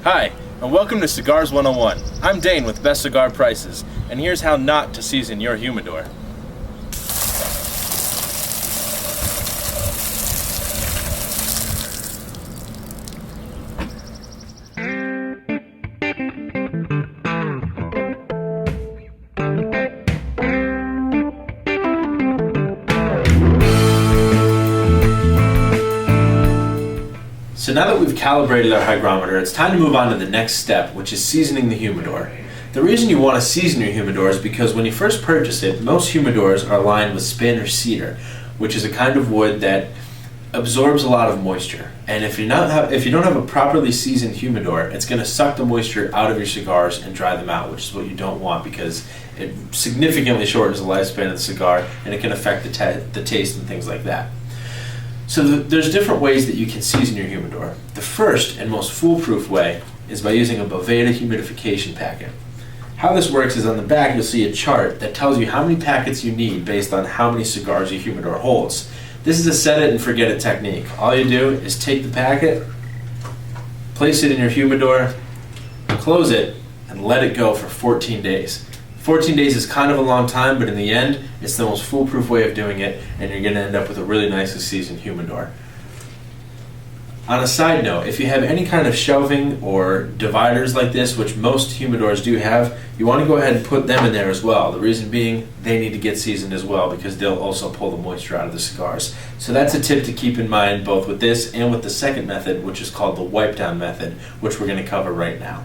Hi, and welcome to Cigars 101. I'm Dane with Best Cigar Prices, and here's how not to season your humidor. So now that we've calibrated our hygrometer, it's time to move on to the next step, which is seasoning the humidor. The reason you want to season your humidor is because when you first purchase it, most humidors are lined with Spanish cedar, which is a kind of wood that absorbs a lot of moisture. And if you don't have a properly seasoned humidor, it's going to suck the moisture out of your cigars and dry them out, which is what you don't want because it significantly shortens the lifespan of the cigar and it can affect the taste and things like that. So there's different ways that you can season your humidor. The first and most foolproof way is by using a Boveda humidification packet. How this works is on the back you'll see a chart that tells you how many packets you need based on how many cigars your humidor holds. This is a set it and forget it technique. All you do is take the packet, place it in your humidor, close it, and let it go for 14 days. 14 days is kind of a long time, but in the end, it's the most foolproof way of doing it, and you're going to end up with a really nicely seasoned humidor. On a side note, if you have any kind of shelving or dividers like this, which most humidors do have, you want to go ahead and put them in there as well. The reason being, they need to get seasoned as well because they'll also pull the moisture out of the cigars. So that's a tip to keep in mind both with this and with the second method, which is called the wipe down method, which we're going to cover right now.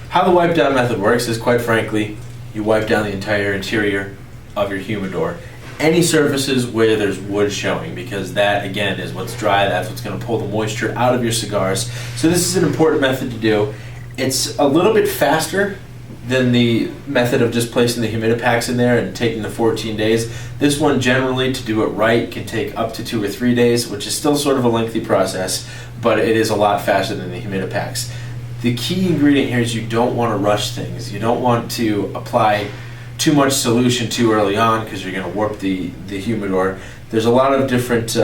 How the wipe down method works is, quite frankly, you wipe down the entire interior of your humidor. Any surfaces where there's wood showing, because that, again, is what's dry, that's what's going to pull the moisture out of your cigars. So this is an important method to do. It's a little bit faster than the method of just placing the humidipacks in there and taking the 14 days. This one, generally, to do it right, can take up to 2 or 3 days, which is still sort of a lengthy process, but it is a lot faster than the humidipacks. The key ingredient here is you don't want to rush things. You don't want to apply too much solution too early on because you're going to warp the humidor. There's a lot of different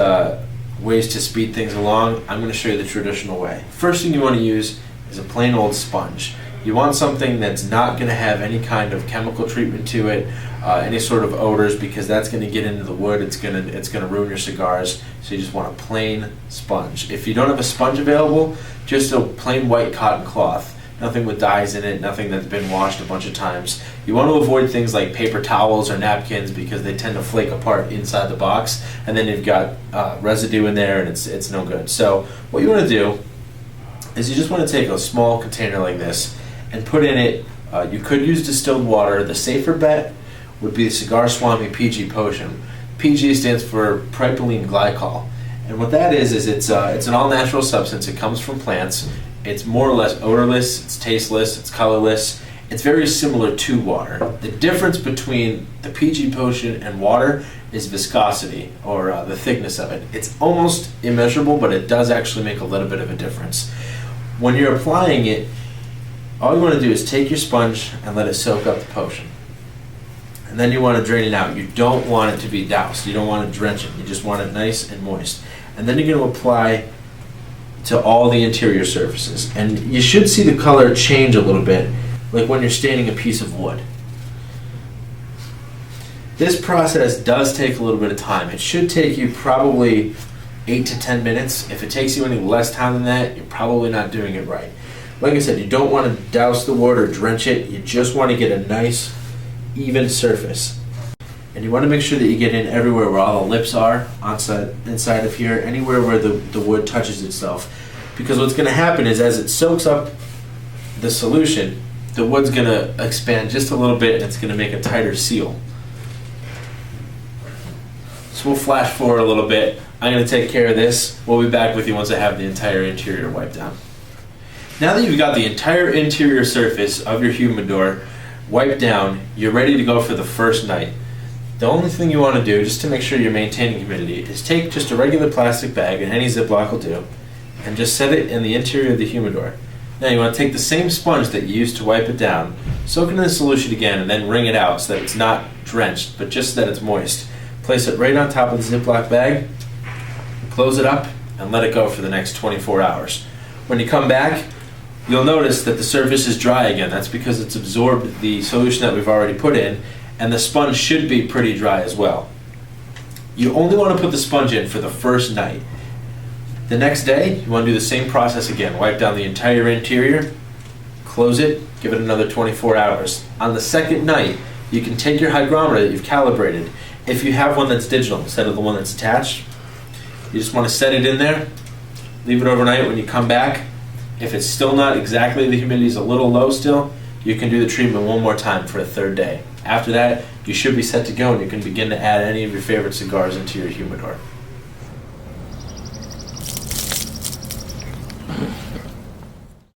ways to speed things along. I'm going to show you the traditional way. First thing you want to use is a plain old sponge. You want something that's not going to have any kind of chemical treatment to it, any sort of odors, because that's going to get into the wood. It's going to ruin your cigars. So you just want a plain sponge. If you don't have a sponge available, just a plain white cotton cloth. Nothing with dyes in it, nothing that's been washed a bunch of times. You want to avoid things like paper towels or napkins because they tend to flake apart inside the box, and then you've got residue in there and it's no good. So what you want to do is you just want to take a small container like this and put in it, you could use distilled water. The safer bet would be the Cigar Swami PG potion. PG stands for propylene glycol. And what that is it's an all-natural substance. It comes from plants. It's more or less odorless, it's tasteless, it's colorless. It's very similar to water. The difference between the PG potion and water is viscosity, or the thickness of it. It's almost immeasurable, but it does actually make a little bit of a difference. When you're applying it, all you want to do is take your sponge and let it soak up the potion. And then you want to drain it out. You don't want it to be doused. You don't want to drench it. You just want it nice and moist. And then you're going to apply to all the interior surfaces. And you should see the color change a little bit, like when you're staining a piece of wood. This process does take a little bit of time. It should take you probably 8 to 10 minutes. If it takes you any less time than that, you're probably not doing it right. Like I said, you don't want to douse the wood or drench it. You just want to get a nice, even surface. And you want to make sure that you get in everywhere where all the lips are, inside of here, anywhere where the wood touches itself. Because what's going to happen is as it soaks up the solution, the wood's going to expand just a little bit and it's going to make a tighter seal. So we'll flash forward a little bit. I'm going to take care of this. We'll be back with you once I have the entire interior wiped down. Now that you've got the entire interior surface of your humidor wiped down, you're ready to go for the first night. The only thing you want to do, just to make sure you're maintaining humidity, is take just a regular plastic bag, and any Ziploc will do, and just set it in the interior of the humidor. Now you want to take the same sponge that you used to wipe it down, soak it in the solution again, and then wring it out so that it's not drenched, but just so that it's moist. Place it right on top of the Ziploc bag, close it up, and let it go for the next 24 hours. When you come back, you'll notice that the surface is dry again. That's because it's absorbed the solution that we've already put in, and the sponge should be pretty dry as well. You only want to put the sponge in for the first night. The next day, you want to do the same process again. Wipe down the entire interior, close it, give it another 24 hours. On the second night, you can take your hygrometer that you've calibrated. If you have one that's digital instead of the one that's attached, you just want to set it in there, leave it overnight. When you come back, if it's still not exactly, the humidity is a little low still, you can do the treatment one more time for a third day. After that, you should be set to go and you can begin to add any of your favorite cigars into your humidor.